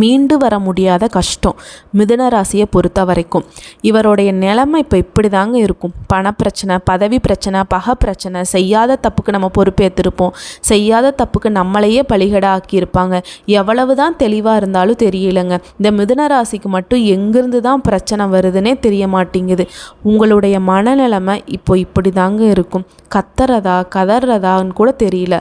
மீண்டு வர முடியாத கஷ்டம் மிதுன ராசியை பொறுத்த வரைக்கும். இவருடைய நிலைமை இப்போ இப்படி தாங்க இருக்கும். பணப்பிரச்சனை, பதவி பிரச்சனை, பகை பிரச்சனை, செய்யாத தப்புக்கு நம்ம பொறுப்பேற்றிருப்போம், செய்யாத தப்புக்கு நம்மளையே பலிகடா ஆக்கியிருப்பாங்க. எவ்வளவு தான் தெளிவாக இருந்தாலும் தெரியலைங்க. இந்த மிதுன ராசிக்கு மட்டும் எங்கேருந்து தான் பிரச்சனை வருதுன்னே தெரிய மாட்டேங்குது. உங்களுடைய மனநிலைமை இப்போ இப்படி தாங்க இருக்கும். கத்துறதா கதறதான்னு கூட தெரியல.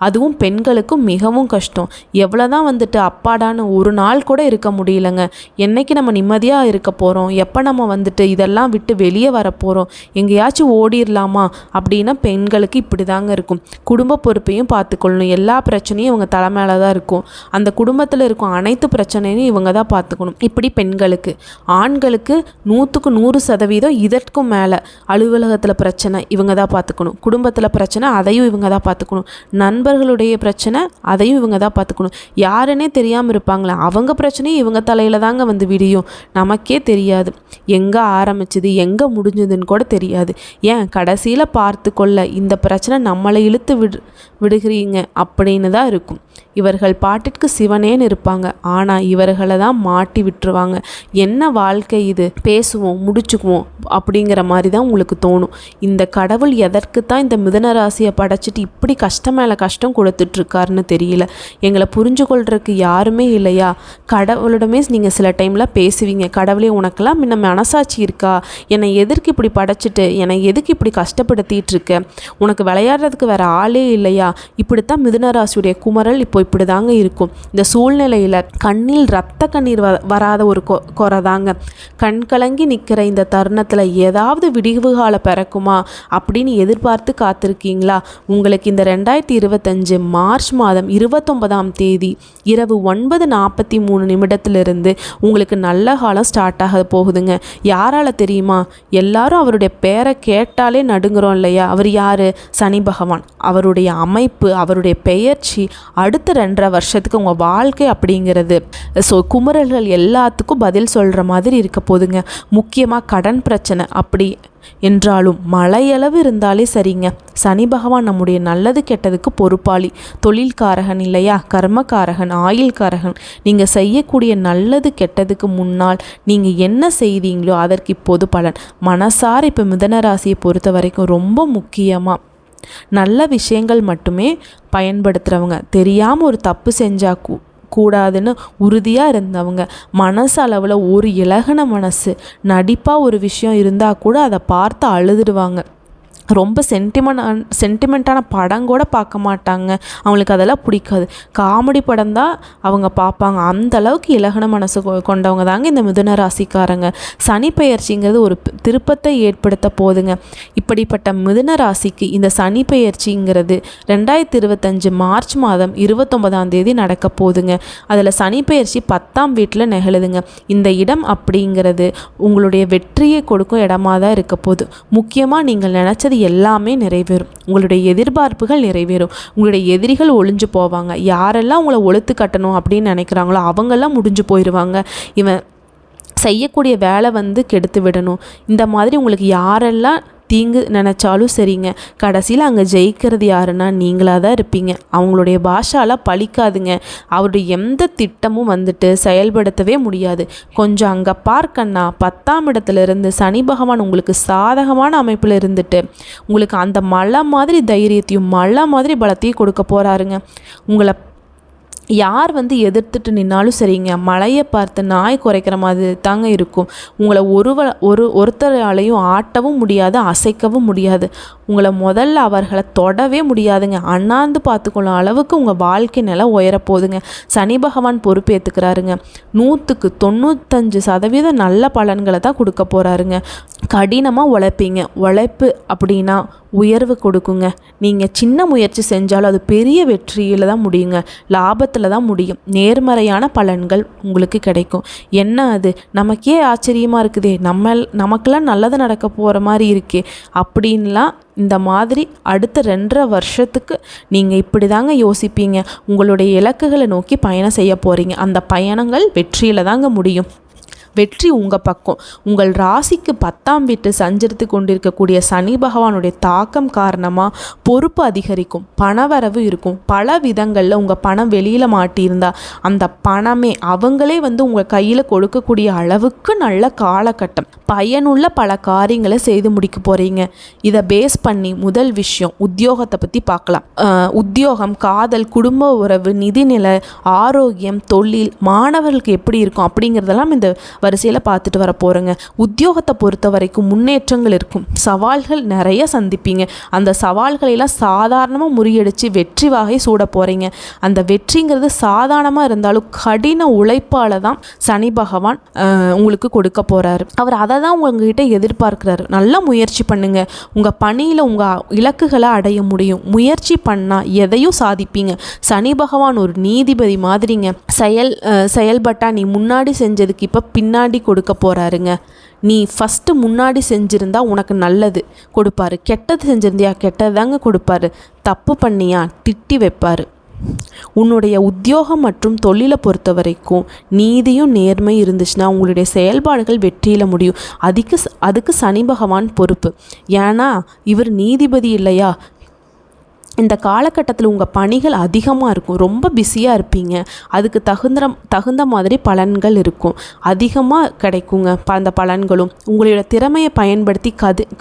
அதுவும் பெண்களுக்கும் மிகவும் கஷ்டம். எவ்வளோதான் வந்துட்டு அப்பாடான்னு ஒரு நாள் கூட இருக்க முடியலங்க. என்னைக்கு நம்ம நிம்மதியாக இருக்க போகிறோம், எப்போ நம்ம வந்துட்டு இதெல்லாம் விட்டு வெளியே வர போகிறோம், எங்கேயாச்சும் ஓடிடலாமா அப்படின்னா பெண்களுக்கு இப்படி தாங்க இருக்கும். குடும்ப பொறுப்பையும் பார்த்துக்கொள்ளணும். எல்லா பிரச்சனையும் இவங்க தலைமையில தான் இருக்கும். அந்த குடும்பத்தில் இருக்கும் அனைத்து பிரச்சனையும் இவங்க தான் பார்த்துக்கணும். இப்படி பெண்களுக்கு. ஆண்களுக்கு 100க்கு 100% இதற்கும் மேலே அலுவலகத்தில் பிரச்சனை இவங்க தான் பார்த்துக்கணும். குடும்பத்தில் பிரச்சனை அதையும் இவங்க தான் பார்த்துக்கணும். நண்பர்களுடைய பிரச்சனை அதையும் இவங்க தான் பார்த்துக்கணும். யாருன்னே தெரியாமல் இருப்பாங்களே, அவங்க பிரச்சனையும் இவங்க தலையில் தாங்க வந்து விடியும். நமக்கே தெரியாது எங்கே ஆரம்பிச்சது எங்கே முடிஞ்சதுன்னு கூட தெரியாது. ஏன் கடைசியில் பார்த்து கொள்ள இந்த பிரச்சனை நம்மளை இழுத்து விடுகிறீங்க அப்படின்னு தான் இருக்கும். இவர்கள் பாட்டிற்கு சிவனேன்னு இருப்பாங்க, ஆனால் இவர்களை தான் மாட்டி விட்டுருவாங்க. என்ன வாழ்க்கை இது, பேசுவோம் முடிச்சுக்குவோம் அப்படிங்கிற மாதிரி தான் உங்களுக்கு தோணும். இந்த கடவுள் எதற்கு தான் இந்த மிதுன ராசியை படைச்சிட்டு இப்படி கஷ்டம் மேலே கஷ்டம் கொடுத்துட்ருக்காருன்னு தெரியல. எங்களை புரிஞ்சு கொள்றதுக்கு யாருமே இல்லையா? கடவுளிடமே நீங்கள் சில டைமில் பேசுவீங்க, கடவுளே உனக்கெல்லாம் முன்ன மனசாட்சி இருக்கா, என்னை எதற்கு இப்படி படைச்சிட்டு என்னை எதுக்கு இப்படி கஷ்டப்படுத்திட்டு இருக்க, உனக்கு விளையாடுறதுக்கு வேறு ஆளே இல்லையா? இப்படித்தான் மிதுன ராசியுடைய குமரல் இப்போ இப்படி தாங்க இருக்கும். இந்த சூழ்நிலையில் கண்ணில் ரத்த கண்ணீர் வராத ஒரு குறை தாங்க. கண் கலங்கி நிற்கிற இந்த தருணத்தில் ஏதாவது விடிவு கால பிறக்குமா அப்படின்னு எதிர்பார்த்து காத்திருக்கீங்களா? உங்களுக்கு இந்த 2025 மார்ச் மாதம் 29ஆம் தேதி இரவு 9:43 உங்களுக்கு நல்ல காலம் ஸ்டார்ட் ஆக போகுதுங்க. யாரால தெரியுமா? எல்லாரும் அவருடைய பேரை கேட்டாலே நடுங்குறோம் இல்லையா? அவர் யாரு? சனி பகவான். அவருடைய அமைப்பு, அவருடைய பெயர்ச்சி அடுத்த 2.5 வருஷத்துக்கு உங்கள் வாழ்க்கை அப்படிங்கிறது குமரல்கள் எல்லாத்துக்கும் பதில் சொல்கிற மாதிரி இருக்க போதுங்க. முக்கியமாக கடன் பிரச்சனை அப்படி என்றாலும் மழையளவு இருந்தாலே சரிங்க. சனி பகவான் நம்முடைய நல்லது கெட்டதுக்கு பொறுப்பாளி. தொழில்காரகன் இல்லையா? கர்மக்காரகன், ஆயுள்காரகன். நீங்கள் செய்யக்கூடிய நல்லது கெட்டதுக்கு முன்னால் நீங்கள் என்ன செய்தீங்களோ அதற்கு இப்போது பலன். மனசார இப்போ மிதுன ராசியை பொறுத்த வரைக்கும் ரொம்ப முக்கியமாக நல்ல விஷயங்கள் மட்டுமே பயன்படுத்துகிறவங்க, தெரியாமல் ஒரு தப்பு செஞ்சால் கூடாதுன்னு உறுதியாக இருந்தவங்க, மனசு அளவில் ஒரு இலகுன மனசு, நடிப்பாக ஒரு விஷயம் இருந்தால் கூட அதை பார்த்து அழுதுடுவாங்க. ரொம்ப சென்டிமெண்ட்டான படம் கூட பார்க்க மாட்டாங்க, அவங்களுக்கு அதெல்லாம் பிடிக்காது. காமெடி படம் தான் அவங்க பார்ப்பாங்க. அந்த அளவுக்கு இலகுன மனசு கொண்டவங்க தாங்க இந்த மிதுன ராசிக்காரங்க. சனி பெயர்ச்சிங்கிறது ஒரு திருப்பத்தை ஏற்படுத்த போதுங்க. இப்படிப்பட்ட மிதுன ராசிக்கு இந்த சனி பெயர்ச்சிங்கிறது 2025 மார்ச் மாதம் 29ஆம் தேதி நடக்க போதுங்க. அதில் சனி பெயர்ச்சி 10ஆம் வீட்டில் நிகழுதுங்க. இந்த இடம் அப்படிங்கிறது உங்களுடைய வெற்றியை கொடுக்கும் இடமா தான் இருக்க போகுது. முக்கியமாக நீங்கள் நினச்சது எல்லாமே நிறைவேறும். உங்களுடைய எதிர்பார்ப்புகள் நிறைவேறும். உங்களுடைய எதிரிகள் ஒளிஞ்சு போவாங்க. யாரெல்லாம் உங்களை ஒழுத்து கட்டணும் அப்படின்னு நினைக்கிறாங்களோ அவங்கெல்லாம் முடிஞ்சு போயிடுவாங்க. இவன் செய்யக்கூடிய வேலை கெடுத்து விடணும், இந்த மாதிரி உங்களுக்கு யாரெல்லாம் தீங்கு நினச்சாலும் சரிங்க, கடைசியில் அங்கே ஜெயிக்கிறது யாருன்னா நீங்களாக தான் இருப்பீங்க. அவங்களுடைய பாஷாலாம் பழிக்காதுங்க. அவருடைய எந்த திட்டமும் செயல்படுத்தவே முடியாது. கொஞ்சம் அங்கே பார்க்கண்ணா 10ஆம் இடத்துலேருந்து சனி பகவான் உங்களுக்கு சாதகமான அமைப்பில் இருந்துட்டு உங்களுக்கு அந்த மலை மாதிரி தைரியத்தையும் மலை மாதிரி பலத்தையும் கொடுக்க போகிறாருங்க. உங்களை யார் எதிர்த்துட்டு நின்னாலும் சரிங்க, மழையை பார்த்து நாய் குறைக்கிற மாதிரி தாங்க இருக்கும். உங்களை ஒருத்தராலையும் ஆட்டவும் முடியாது, அசைக்கவும் முடியாது. உங்களை முதல்ல அவர்களை தொடவே முடியாதுங்க. அண்ணாந்து பார்த்துக்கொள்ளும் அளவுக்கு உங்கள் வாழ்க்கை நிலை உயரப்போகுதுங்க. சனி பகவான் பொறுப்பேற்றுக்கிறாருங்க. 100க்கு 95% நல்ல பலன்களை தான் கொடுக்க போகிறாருங்க. கடினமாக உழைப்பீங்க. உழைப்பு அப்படின்னா உயர்வு கொடுக்குங்க. நீங்கள் சின்ன முயற்சி செஞ்சாலும் அது பெரிய வெற்றியில் தான் முடியுங்க, லாபத்தில் தான் முடியும். நேர்மறையான பலன்கள் உங்களுக்கு கிடைக்கும். என்ன அது நமக்கே ஆச்சரியமாக இருக்குதே, நமக்கெல்லாம் நல்லது நடக்க போகிற மாதிரி இருக்கே அப்படின்லாம் இந்த மாதிரி அடுத்த 2.5 வருஷத்துக்கு நீங்கள் இப்படி தாங்க யோசிப்பீங்க. உங்களுடைய இலக்குகளை நோக்கி பயணம் செய்ய போகிறீங்க. அந்த பயணங்கள் வெற்றியில் தாங்க முடியும். வெற்றி உங்கள் பக்கம். உங்கள் ராசிக்கு 10ஆம் வீட்டு சஞ்சரித்து கொண்டிருக்கக்கூடிய சனி பகவானுடைய தாக்கம் காரணமாக பொறுப்பு அதிகரிக்கும், பணவரவு இருக்கும். பல விதங்களில் உங்கள் பணம் வெளியில் மாட்டியிருந்தா அந்த பணமே அவங்களே உங்கள் கையில் கொடுக்கக்கூடிய அளவுக்கு நல்ல காலகட்டம். பயனுள்ள பல காரியங்களை செய்து முடிக்க போகிறீங்க. இதை பேஸ் பண்ணி முதல் விஷயம் உத்தியோகத்தை பற்றி பார்க்கலாம். உத்தியோகம், காதல், குடும்ப உறவு, நிதிநிலை, ஆரோக்கியம், தொழில், மாணவர்களுக்கு எப்படி இருக்கும் அப்படிங்கிறதெல்லாம் இந்த வரிசையில் பார்த்துட்டு வர போகிறேங்க. உத்தியோகத்தை பொறுத்த வரைக்கும் முன்னேற்றங்கள் இருக்கும், சவால்கள் நிறைய சந்திப்பீங்க. அந்த சவால்களெல்லாம் சாதாரணமாக முறியடித்து வெற்றி வாகை சூட போகிறீங்க. அந்த வெற்றிங்கிறது சாதாரணமாக இருந்தாலும் கடின உழைப்பால் தான் சனி பகவான் உங்களுக்கு கொடுக்க போகிறாரு. அவர் அதை தான் உங்ககிட்ட எதிர்பார்க்குறாரு. நல்லா முயற்சி பண்ணுங்க, உங்கள் பணியில் உங்கள் இலக்குகளை அடைய முடியும். முயற்சி பண்ணால் எதையும் சாதிப்பீங்க. சனி பகவான் ஒரு நீதிபதி மாதிரிங்க. செயல்பட்டா நீ முன்னாடி செஞ்சதுக்கு இப்போ பின்னாடி கொடுக்க போகிறாருங்க. நீ ஃபஸ்ட்டு முன்னாடி செஞ்சுருந்தா உனக்கு நல்லது கொடுப்பாரு, கெட்டது செஞ்சுருந்தியா கெட்டது தாங்க கொடுப்பாரு, தப்பு பண்ணியா திட்டி வைப்பார். உன்னுடைய உத்தியோகம் மற்றும் தொழிலை பொறுத்த வரைக்கும் நீதியும் நேர்மை இருந்துச்சுன்னா உங்களுடைய செயல்பாடுகள் வெற்றியில் முடியும். அதுக்கு சனி பகவான் பொறுப்பு. ஏன்னா இவர் நீதிபதி இல்லையா. இந்த காலகட்டத்தில் உங்கள் பணிகள் அதிகமாக இருக்கும், ரொம்ப பிஸியாக இருப்பீங்க. அதுக்கு தகுந்த மாதிரி பலன்கள் இருக்கும், அதிகமாக கிடைக்குங்க. அந்த பலன்களும் உங்களோட திறமையை பயன்படுத்தி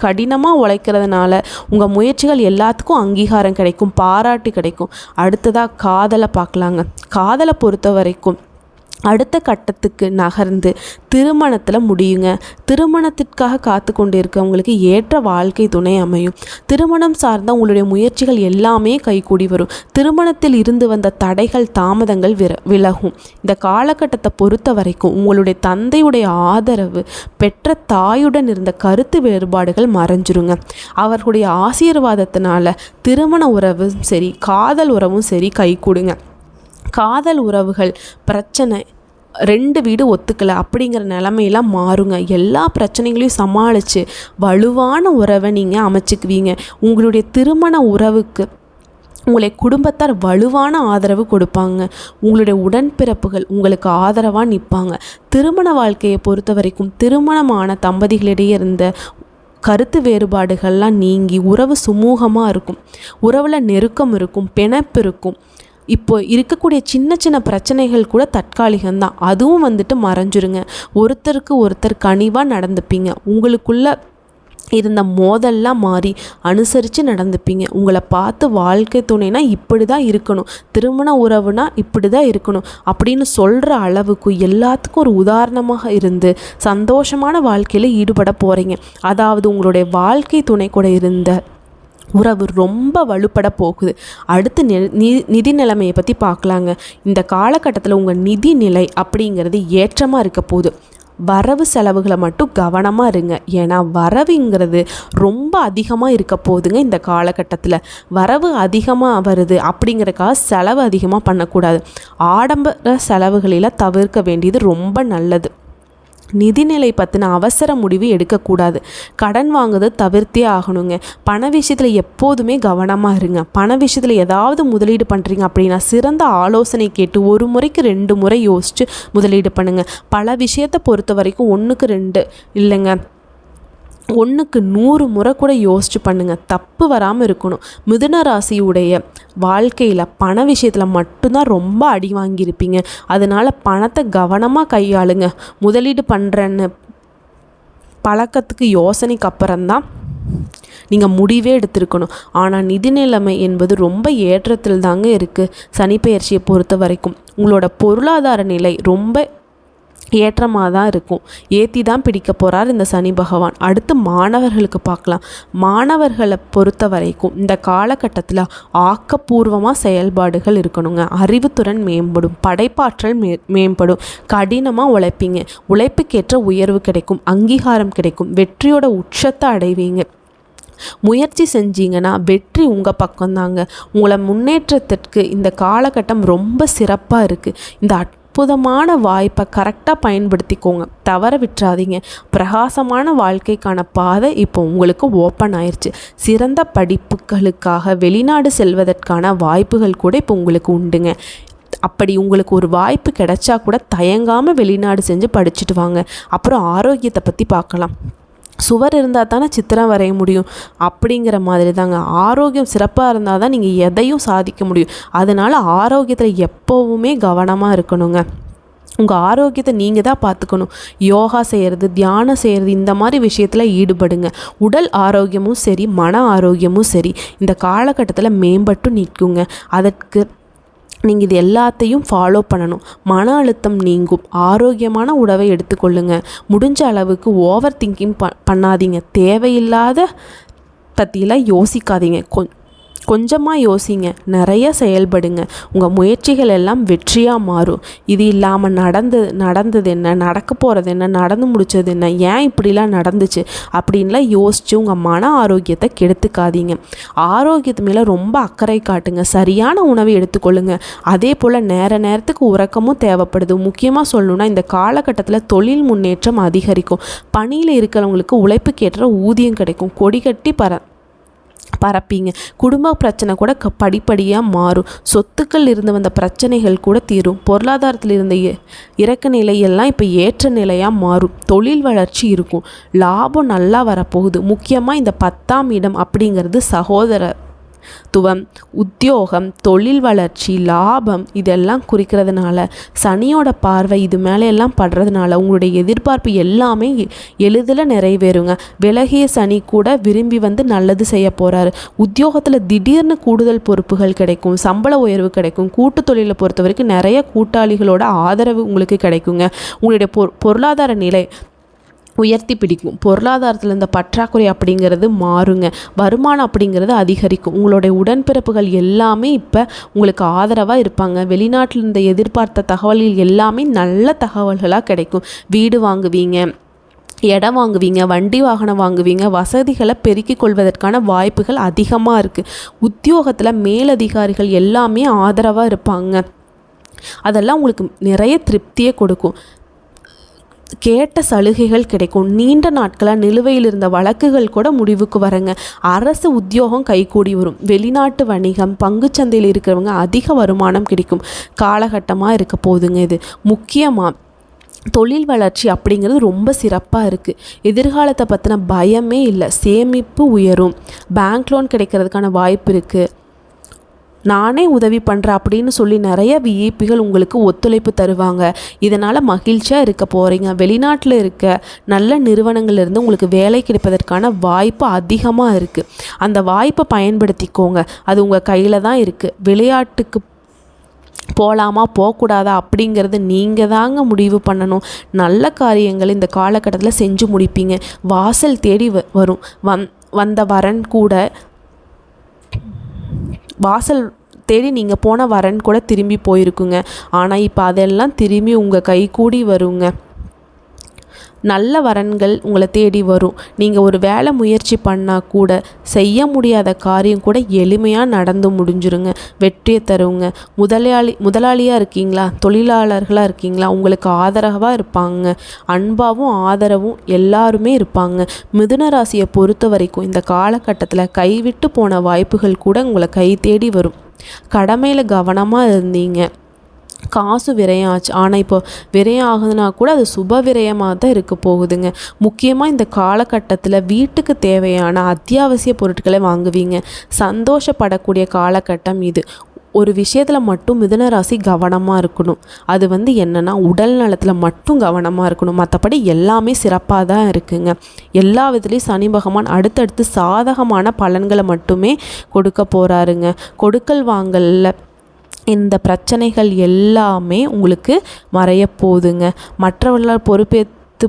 கடினமாக உழைக்கிறதுனால உங்கள் முயற்சிகள் எல்லாத்துக்கும் அங்கீகாரம் கிடைக்கும், பாராட்டு கிடைக்கும். அடுத்ததாக காதலை பார்க்கலாங்க. காதலை பொறுத்த வரைக்கும் அடுத்த கட்டத்துக்கு நகர்ந்து திருமணத்தில் முடியுங்க. திருமணத்திற்காக காத்து கொண்டு இருக்கவங்களுக்கு ஏற்ற வாழ்க்கை துணை அமையும். திருமணம் சார்ந்த உங்களுடைய முயற்சிகள் எல்லாமே கைகூடி வரும். திருமணத்தில் இருந்து வந்த தடைகள், தாமதங்கள் விலகும். இந்த காலகட்டத்தை பொறுத்த வரைக்கும் உங்களுடைய தந்தையுடைய ஆதரவு, பெற்ற தாயுடன் இருந்த கருத்து வேறுபாடுகள் மறைஞ்சிருங்க. அவர்களுடைய ஆசீர்வாதத்தினால திருமண உறவும் சரி, காதல் உறவும் சரி கைகூடுங்க. காதல் உறவுகள் பிரச்சனை, 2 வீடு ஒத்துக்கலை அப்படிங்கிற நிலைமையெல்லாம் மாறுங்க. எல்லா பிரச்சனைகளையும் சமாளித்து வலுவான உறவை நீங்கள் அமைச்சுக்குவீங்க. உங்களுடைய திருமண உறவுக்கு உங்களுடைய குடும்பத்தார் வலுவான ஆதரவு கொடுப்பாங்க. உங்களுடைய உடன்பிறப்புகள் உங்களுக்கு ஆதரவாக நிற்பாங்க. திருமண வாழ்க்கையை பொறுத்த வரைக்கும் திருமணமான தம்பதிகளிடையே இருந்த கருத்து வேறுபாடுகள்லாம் நீங்கி உறவு சுமூகமாக இருக்கும். உறவில் நெருக்கம் இருக்கும், பிணைப்பு இருக்கும். இப்போ இருக்கக்கூடிய சின்ன சின்ன பிரச்சனைகள் கூட தற்காலிகம்தான், அதுவும் மறைஞ்சிருங்க. ஒருத்தருக்கு ஒருத்தர் கனிவாக நடந்துப்பீங்க. உங்களுக்குள்ள இருந்த மோதல்லாம் மாறி அனுசரித்து நடந்துப்பீங்க. உங்களை பார்த்து வாழ்க்கை துணைனா இப்படி தான் இருக்கணும், திருமண உறவுனா இப்படி தான் இருக்கணும் அப்படின்னு சொல்கிற அளவுக்கு எல்லாத்துக்கும் ஒரு உதாரணமாக இருந்து சந்தோஷமான வாழ்க்கையில் ஈடுபட போகிறீங்க. அதாவது உங்களுடைய வாழ்க்கை துணை கூட இருந்த உறவு ரொம்ப வலுப்பட போகுது. அடுத்து நிதி நிலைமையை பற்றி பார்க்கலாங்க. இந்த காலகட்டத்தில் உங்கள் நிதி நிலை அப்படிங்கிறது ஏற்றமாக இருக்க போகுது. வரவு செலவுகளை மட்டும் கவனமாக இருங்க. ஏன்னா வரவுங்கிறது ரொம்ப அதிகமாக இருக்க போகுதுங்க. இந்த காலகட்டத்தில் வரவு அதிகமாக வருது அப்படிங்கிறக்காக செலவு அதிகமாக பண்ணக்கூடாது. ஆடம்பர செலவுகளில் தவிர்க்க வேண்டியது ரொம்ப நல்லது. நிதிநிலை பற்றின அவசர முடிவு எடுக்கக்கூடாது. கடன் வாங்குறது தவிர்த்தே ஆகணுங்க. பண விஷயத்தில் எப்போதுமே கவனமாக இருங்க. பண விஷயத்தில் ஏதாவது முதலீடு பண்ணுறீங்க அப்படின்னா சிறந்த ஆலோசனை கேட்டு 1 முறைக்கு 2 முறை யோசித்து முதலீடு பண்ணுங்கள். பல விஷயத்தை பொறுத்த வரைக்கும் 1க்கு 2 இல்லைங்க, 1க்கு 100 முறை கூட யோசிச்சு பண்ணுங்கள். தப்பு வராமல் இருக்கணும். மிதுன ராசியுடைய வாழ்க்கையில் பண விஷயத்தில் மட்டும்தான் ரொம்ப அடி வாங்கியிருப்பீங்க. அதனால் பணத்தை கவனமாக கையாளுங்க. முதலீடு பண்ணுறேன்னு பழக்கத்துக்கு யோசனைக்கு அப்புறம்தான் நீங்கள் முடிவே எடுத்திருக்கணும். ஆனால் நிதி நிலைமை என்பது ரொம்ப ஏற்றத்தில் தாங்க இருக்குது. சனிப்பெயர்ச்சியை பொறுத்த வரைக்கும் உங்களோட பொருளாதார நிலை ரொம்ப ஏற்றமாக தான் இருக்கும். ஏற்றி தான் பிடிக்க போகிறார் இந்த சனி பகவான். அடுத்து மாணவர்களுக்கு பார்க்கலாம். மாணவர்களை பொறுத்த வரைக்கும் இந்த காலகட்டத்தில் ஆக்கப்பூர்வமாக செயல்பாடுகள் இருக்கணுங்க. அறிவுத்திறன் மேம்படும், படைப்பாற்றல் மேம்படும். கடினமாக உழைப்பீங்க, உழைப்புக்கேற்ற உயர்வு கிடைக்கும், அங்கீகாரம் கிடைக்கும், வெற்றியோட உச்சத்தை அடைவீங்க. முயற்சி செஞ்சீங்கன்னா வெற்றி உங்கள் பக்கம்தாங்க. உங்களை முன்னேற்றத்திற்கு இந்த காலகட்டம் ரொம்ப சிறப்பாக இருக்குது. இந்த அற்புதமான வாய்ப்பை கரெக்டாக பயன்படுத்திக்கோங்க, தவற விட்டுறாதீங்க. பிரகாசமான வாழ்க்கைக்கான பாதை இப்போ உங்களுக்கு ஓப்பன் ஆயிடுச்சு. சிறந்த படிப்புகளுக்காக வெளிநாடு செல்வதற்கான வாய்ப்புகள் கூட இப்போ உங்களுக்கு உண்டுங்க. அப்படி உங்களுக்கு ஒரு வாய்ப்பு கிடைச்சா கூட தயங்காமல் வெளிநாடு செஞ்சு படிச்சுட்டு வாங்க. அப்புறம் ஆரோக்கியத்தை பற்றி பார்க்கலாம். சுவர் இருந்தால் தானே சித்திரம் வரைய முடியும். அப்படிங்கிற மாதிரி தாங்க, ஆரோக்கியம் சிறப்பாக இருந்தால் தான் நீங்கள் எதையும் சாதிக்க முடியும். அதனால் ஆரோக்கியத்தில் எப்போவுமே கவனமாக இருக்கணுங்க. உங்கள் ஆரோக்கியத்தை நீங்கள் தான் பார்த்துக்கணும். யோகா செய்கிறது, தியானம் செய்கிறது, இந்த மாதிரி விஷயத்தில் ஈடுபடுங்க. உடல் ஆரோக்கியமும் சரி, மன ஆரோக்கியமும் சரி இந்த காலகட்டத்தில் மேம்பட்டு நிற்குங்க. அதற்கு நீங்கள் இது எல்லாத்தையும் ஃபாலோ பண்ணணும். மன அழுத்தம் நீங்கும். ஆரோக்கியமான உணவை எடுத்துக்கொள்ளுங்க. முடிஞ்ச அளவுக்கு ஓவர் திங்கிங் பண்ணாதீங்க. தேவையில்லாத பற்றிலாம் யோசிக்காதீங்க. கொஞ்சமாக யோசிங்க, நிறைய செயல்படுங்க. உங்கள் முயற்சிகள் எல்லாம் வெற்றியாக மாறும். இது இல்லாமல் நடந்தது என்ன, நடக்க போகிறது என்ன, நடந்து முடித்தது என்ன, ஏன் இப்படிலாம் நடந்துச்சு அப்படின்லாம் யோசித்து உங்கள் மன ஆரோக்கியத்தை கெடுத்துக்காதீங்க. ஆரோக்கியத்து மேலே ரொம்ப அக்கறை காட்டுங்க. சரியான உணவை எடுத்துக்கொள்ளுங்க. அதே போல் நேரத்துக்கு உறக்கமும் தேவைப்படுது. முக்கியமாக சொல்லணுன்னா இந்த காலகட்டத்தில் தொழில் முன்னேற்றம் அதிகரிக்கும். பணியில் இருக்கிறவங்களுக்கு உழைப்புக்கேற்ற ஊதியம் கிடைக்கும். கொடி கட்டி பரப்பிங்க. குடும்ப பிரச்சனை கூட படிப்படியாக மாறும். சொத்துக்கள் இருந்து வந்த பிரச்சனைகள் கூட தீரும். பொருளாதாரத்தில் இருந்த இறக்க நிலையெல்லாம் இப்போ ஏற்ற நிலையாக மாறும். தொழில் வளர்ச்சி இருக்கும். லாபம் நல்லா வரப்போகுது. முக்கியமாக இந்த 10ஆம் இடம் அப்படிங்கிறது சகோதரத்துவம், உத்தியோகம், தொழில் வளர்ச்சி, லாபம் இதெல்லாம் குறிக்கிறதுனால சனியோட பார்வை இது மேலே எல்லாம் படுறதுனால உங்களுடைய எதிர்பார்ப்பு எல்லாமே எளிதில் நிறைவேறுங்க. விலகிய சனி கூட விரும்பி வந்து நல்லது செய்ய போகிறாரு. உத்தியோகத்தில் திடீர்னு கூடுதல் பொறுப்புகள் கிடைக்கும். சம்பள உயர்வு கிடைக்கும். கூட்டு தொழிலை பொறுத்த வரைக்கும் நிறைய கூட்டாளிகளோட ஆதரவு உங்களுக்கு கிடைக்குங்க. உங்களுடைய பொருளாதார நிலை உயர்த்தி பிடிக்கும். பொருளாதாரத்தில் இந்த பற்றாக்குறை அப்படிங்கிறது மாறுங்க. வருமானம் அப்படிங்கிறது அதிகரிக்கும். உங்களுடைய உடன்பிறப்புகள் எல்லாமே இப்போ உங்களுக்கு ஆதரவாக இருப்பாங்க. வெளிநாட்டில் இருந்த எதிர்பார்த்த தகவல்கள் எல்லாமே நல்ல தகவல்களாக கிடைக்கும். வீடு வாங்குவீங்க, இடம் வாங்குவீங்க, வண்டி வாகனம் வாங்குவீங்க. வசதிகளை பெருக்கிக் கொள்வதற்கான வாய்ப்புகள் அதிகமாக இருக்குது. உத்தியோகத்தில் மேலதிகாரிகள் எல்லாமே ஆதரவாக இருப்பாங்க. அதெல்லாம் உங்களுக்கு நிறைய திருப்தியை கொடுக்கும். கேட்ட சலுகைகள் கிடைக்கும். நீண்ட நாட்களாக நிலுவையில் இருந்த வழக்குகள் கூட முடிவுக்கு வரங்க. அரசு உத்தியோகம் கைகூடி வரும். வெளிநாட்டு வணிகம், பங்குச்சந்தையில் இருக்கிறவங்க அதிக வருமானம் கிடைக்கும் காலகட்டமாக இருக்க போகுதுங்க. இது முக்கியமாக தொழில் வளர்ச்சி அப்படிங்கிறது ரொம்ப சிறப்பாக இருக்குது. எதிர்காலத்தை பற்றின பயமே இல்லை. சேமிப்பு உயரும். பேங்க் லோன் கிடைக்கிறதுக்கான வாய்ப்பு இருக்குது. நானே உதவி பண்ணுறேன் அப்படின்னு சொல்லி நிறைய விஐபிகள் உங்களுக்கு ஒத்துழைப்பு தருவாங்க. இதனால் மகிழ்ச்சியாக இருக்க போகிறீங்க. வெளிநாட்டில் இருக்க நல்ல நிறுவனங்கள்லேருந்து உங்களுக்கு வேலை கிடைப்பதற்கான வாய்ப்பு அதிகமாக இருக்குது. அந்த வாய்ப்பை பயன்படுத்திக்கோங்க. அது உங்கள் கையில் தான் இருக்குது. விளையாட்டுக்கு போகலாமா போகக்கூடாதா அப்படிங்கிறது நீங்கள் தாங்க முடிவு பண்ணணும். நல்ல காரியங்கள் இந்த காலகட்டத்தில் செஞ்சு முடிப்பீங்க. வாசல் தேடி வரும். வந்த வரன் கூட வாசல் தேடி நீங்கள் போன வரன் கூட திரும்பி போயிருக்குங்க. ஆனால் இப்போ அதெல்லாம் திரும்பி உங்கள் கை கூடி வருங்க. நல்ல வரன்கள் உங்களை தேடி வரும். நீங்கள் ஒரு வேலை முயற்சி பண்ணால் கூட செய்ய முடியாத காரியம் கூட எளிமையாக நடந்து முடிஞ்சிருங்க. வெற்றியை தருவங்க. முதலாளியாக இருக்கீங்களா, தொழிலாளர்களாக இருக்கீங்களா, உங்களுக்கு ஆதரவாக இருப்பாங்க. அன்பாகவும் ஆதரவும் எல்லாருமே இருப்பாங்க. மிதுன ராசியை பொறுத்த வரைக்கும் இந்த காலகட்டத்தில் கைவிட்டு போன வாய்ப்புகள் கூட உங்களை கை தேடி வரும். கடமையில் கவனமாக இருந்தீங்க. காசு விரயம் ஆச்சு. ஆனால் இப்போ விரயம் ஆகுதுன்னா கூட அது சுப விரயமாக தான் இருக்க போகுதுங்க. முக்கியமாக இந்த காலகட்டத்தில் வீட்டுக்கு தேவையான அத்தியாவசிய பொருட்களை வாங்குவீங்க. சந்தோஷப்படக்கூடிய காலகட்டம் இது. ஒரு விஷயத்தில் மட்டும் மிதுன ராசி கவனமாக இருக்கணும். அது என்னென்னா உடல் நலத்தில் மட்டும் கவனமாக இருக்கணும். மற்றபடி எல்லாமே சிறப்பாக தான் இருக்குங்க. எல்லா விதத்துலேயும் சனி பகவான் அடுத்தடுத்து சாதகமான பலன்களை மட்டுமே கொடுக்க போகிறாருங்க. கொடுக்கல் வாங்கலில் இந்த பிரச்சனைகள் எல்லாமே உங்களுக்கு மறைய போகுதுங்க. மற்றவர்களால்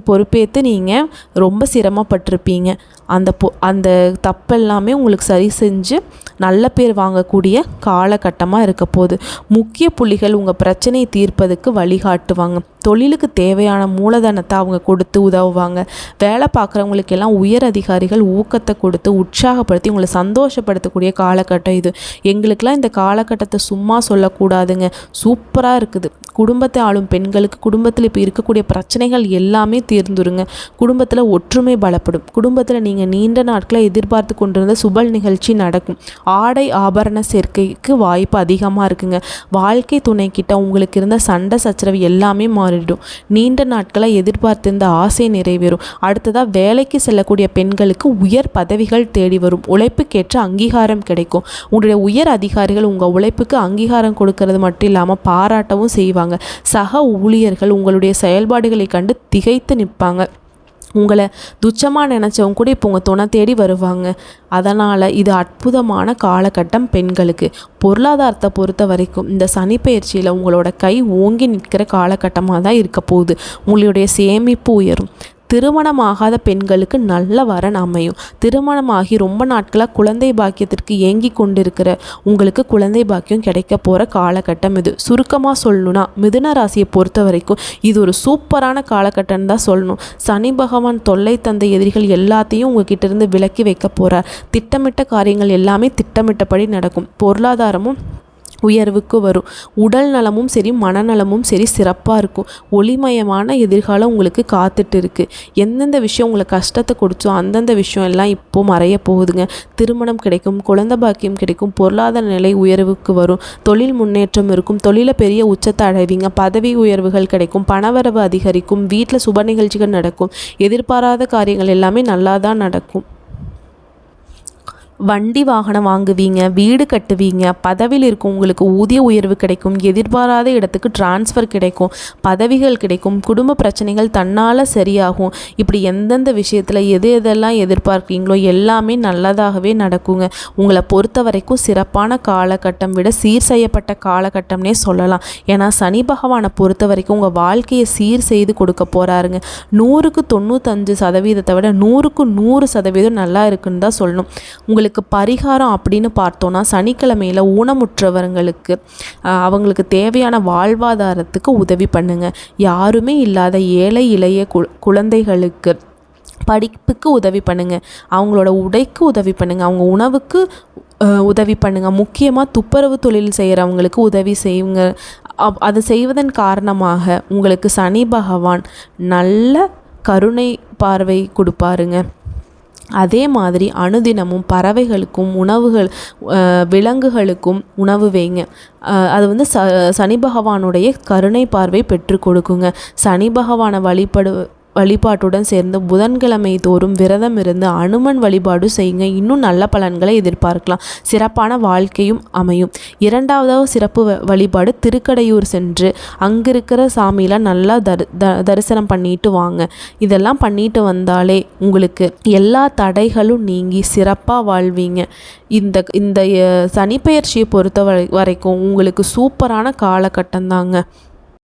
பொறுப்பேற்று நீங்கள் ரொம்ப சிரமப்பட்டிருப்பீங்க. அந்த தப்பெல்லாமே உங்களுக்கு சரி செஞ்சு நல்ல பேர் வாங்கக்கூடிய காலகட்டமாக இருக்க போகுது. முக்கிய புள்ளிகள் உங்கள் பிரச்சனையை தீர்ப்பதுக்கு வழிகாட்டுவாங்க. தொழிலுக்கு தேவையான மூலதனத்தை அவங்க கொடுத்து உதவுவாங்க. வேலை பார்க்குறவங்களுக்கெல்லாம் உயர் அதிகாரிகள் ஊக்கத்தை கொடுத்து உற்சாகப்படுத்தி உங்களை சந்தோஷப்படுத்தக்கூடிய காலகட்டம் இது. எங்களுக்கெல்லாம் இந்த காலகட்டத்தை சும்மா சொல்லக்கூடாதுங்க. சூப்பராக இருக்குது. குடும்பத்தை ஆளும் பெண்களுக்கு குடும்பத்தில் இப்போ இருக்கக்கூடிய பிரச்சனைகள் எல்லாமே பிரச்சனையுமே தீர்ந்துருங்க. குடும்பத்தில் ஒற்றுமை பலப்படும். குடும்பத்தில் நீங்கள் நீண்ட நாட்களை எதிர்பார்த்து கொண்டிருந்த சுப நிகழ்ச்சி நடக்கும். ஆடை ஆபரண சேர்க்கைக்கு வாய்ப்பு அதிகமாக இருக்குங்க. வாழ்க்கை துணை கிட்ட உங்களுக்கு இருந்த சண்டை சச்சரவு எல்லாமே மாறிடும். நீண்ட நாட்களை எதிர்பார்த்திருந்த ஆசை நிறைவேறும். அடுத்ததாக வேலைக்கு செல்லக்கூடிய பெண்களுக்கு உயர் பதவிகள் தேடி வரும். உழைப்புக்கேற்ற அங்கீகாரம் கிடைக்கும். உங்களுடைய உயர் அதிகாரிகள் உங்கள் உழைப்புக்கு அங்கீகாரம் கொடுக்கறது மட்டும் இல்லாமல் பாராட்டவும் செய்வாங்க. சக ஊழியர்கள் உங்களுடைய செயல்பாடுகளை கண்டு திகைத்து நிற்பாங்க. உங்களை துச்சமாக நினச்சவங்க கூட இப்போ உங்கள் துணை தேடி வருவாங்க. அதனால் இது அற்புதமான காலகட்டம் பெண்களுக்கு. பொருளாதாரத்தை பொறுத்த வரைக்கும் இந்த சனி பயிற்சியில் உங்களோட கை ஓங்கி நிற்கிற காலகட்டமாக தான் இருக்க போகுது. உங்களுடைய சேமிப்பு உயரும். திருமணமாகாத பெண்களுக்கு நல்ல வரன் அமையும். திருமணமாகி ரொம்ப நாட்களாக குழந்தை பாக்கியத்திற்கு ஏங்கி கொண்டிருக்கிற உங்களுக்கு குழந்தை பாக்கியம் கிடைக்க போகிற காலகட்டம் இது. சுருக்கமாக சொல்லணும்னா மிதுன ராசியை பொறுத்த வரைக்கும் இது ஒரு சூப்பரான காலகட்டம்னு தான் சொல்லணும். சனி பகவான் தொல்லை தந்த எதிரிகள் எல்லாத்தையும் உங்ககிட்ட இருந்து விலக்கி வைக்க போகிறார். திட்டமிட்ட காரியங்கள் எல்லாமே திட்டமிட்டபடி நடக்கும். பொருளாதாரமும் உயர்வுக்கு வரும். உடல் நலமும் சரி மனநலமும் சரி சிறப்பாக இருக்கும். ஒளிமயமான எதிர்காலம் உங்களுக்கு காத்துட்டு இருக்குது. எந்தெந்த விஷயம் உங்களை கஷ்டத்தை கொடுத்தோ அந்தந்த விஷயம் எல்லாம் இப்போது மறைய போகுதுங்க. திருமணம் கிடைக்கும், குழந்தை பாக்கியம் கிடைக்கும், பொருளாதார நிலை உயர்வுக்கு வரும், தொழில் முன்னேற்றம் இருக்கும், தொழில பெரிய உச்சத்தை அடைவீங்க, பதவி உயர்வுகள் கிடைக்கும், பணவரவு அதிகரிக்கும், வீட்டில் சுப நிகழ்ச்சிகள் நடக்கும், எதிர்பாராத காரியங்கள் எல்லாமே நல்லா தான் நடக்கும். வண்டி வாகனம் வாங்குவீங்க, வீடு கட்டுவீங்க, பதவியில் இருக்கும் உங்களுக்கு ஊதிய உயர்வு கிடைக்கும், எதிர்பாராத இடத்துக்கு டிரான்ஸ்ஃபர் கிடைக்கும், பதவிகள் கிடைக்கும், குடும்ப பிரச்சனைகள் தன்னால் சரியாகும். இப்படி எந்தெந்த விஷயத்தில் எதெல்லாம் எதிர்பார்க்குறீங்களோ எல்லாமே நல்லதாகவே நடக்குங்க. உங்களை பொறுத்த வரைக்கும் சிறப்பான காலகட்டம் விட சீர் செய்யப்பட்ட காலகட்டம்னே சொல்லலாம். ஏன்னா சனி பகவானை பொறுத்த வரைக்கும் உங்கள் வாழ்க்கையை சீர் செய்து கொடுக்க போகிறாருங்க. 100க்கு 95% விட 100க்கு 100% நல்லா இருக்குன்னு தான் சொல்லணும். உங்களுக்கு பரிகாரம் அப்படின்னு பார்த்தோன்னா சனிக்கிழமையில் ஊனமுற்றவர்களுக்கு அவங்களுக்கு தேவையான வாழ்வாதாரத்துக்கு உதவி பண்ணுங்க. யாருமே இல்லாத ஏழை இளைய குழந்தைகளுக்கு படிப்புக்கு உதவி பண்ணுங்க. அவங்களோட உடைக்கு உதவி பண்ணுங்க. அவங்க உணவுக்கு உதவி பண்ணுங்க. முக்கியமாக துப்புரவு தொழில் செய்கிறவங்களுக்கு உதவி செய்யுங்க. அது செய்வதன் காரணமாக உங்களுக்கு சனி பகவான் நல்ல கருணை பார்வை கொடுப்பாருங்க. அதே மாதிரி அனுதினமும் பறவைகளுக்கும் உணவுகள் விலங்குகளுக்கும் உணவு வைங்க. அது சனி பகவானுடைய கருணை பார்வை பெற்று கொடுக்குங்க. சனி பகவானை வழிபாட்டுடன் சேர்ந்து புதன்கிழமை தோறும் விரதம் இருந்து அனுமன் வழிபாடு செய்யுங்க. இன்னும் நல்ல பலன்களை எதிர்பார்க்கலாம். சிறப்பான வாழ்க்கையும் அமையும். இரண்டாவதாக சிறப்பு வழிபாடு திருக்கடையூர் சென்று அங்கே இருக்கிற சாமியில் நல்லா தரிசனம் பண்ணிட்டு வாங்க. இதெல்லாம் பண்ணிட்டு வந்தாலே உங்களுக்கு எல்லா தடைகளும் நீங்கி சிறப்பாக வாழ்வீங்க. இந்த சனிப்பெயர்ச்சியை பொறுத்த வரைக்கும் உங்களுக்கு சூப்பரான காலகட்டம் தாங்க.